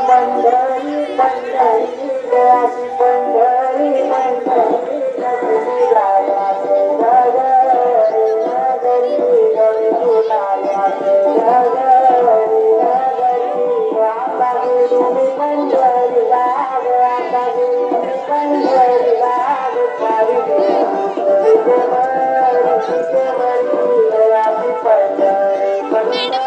पंढरी पंढरी देवाची पंढरी पंढरी नगरी रायाचे नगरी नगरी गौरी रायाचे नगरी नगरी आता गेली मी पंढरी गाव आता गेली मी पंढरी गाव सारी देवाची देवाची पंढरी पंढरी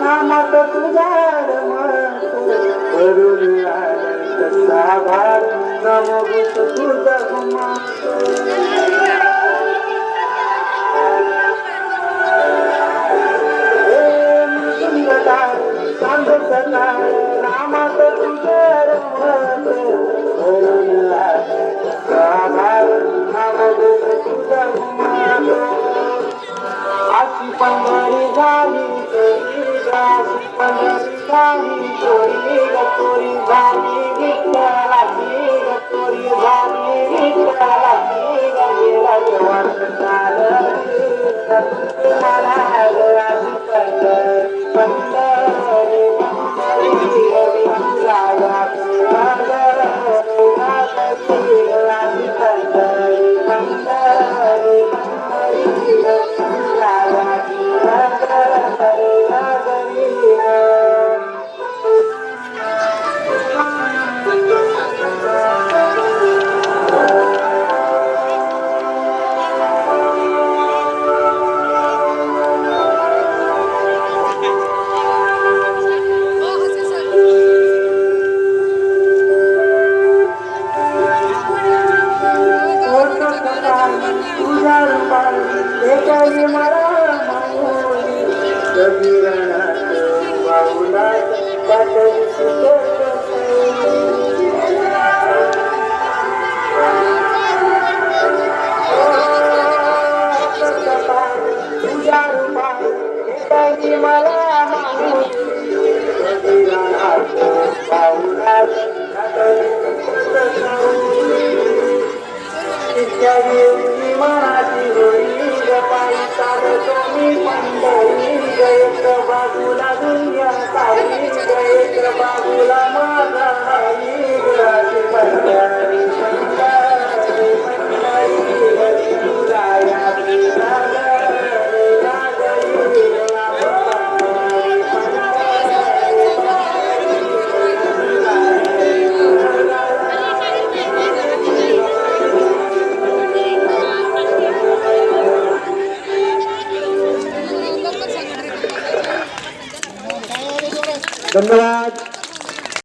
नामात तुझ्या करून भाग नमोगुत तुझा नामात तुझ्या नमोगुत तुझा अशी पंढरी झाली अशी पंढरी झाली चोरी गतोरी झाली विठ्ठलाची गतोरी झाली विठ्ठलाची गेला जवान मला अशी पंढरी पंढरी पंढरी राया मराठी होई पायी चालतो मी पंढरी एक बाजूला दुनिया सारी एक बाजूला माझा हरी गुराची पंढरी पंढरी पंढरी रायाची नगरी नगरी धन्यवाद।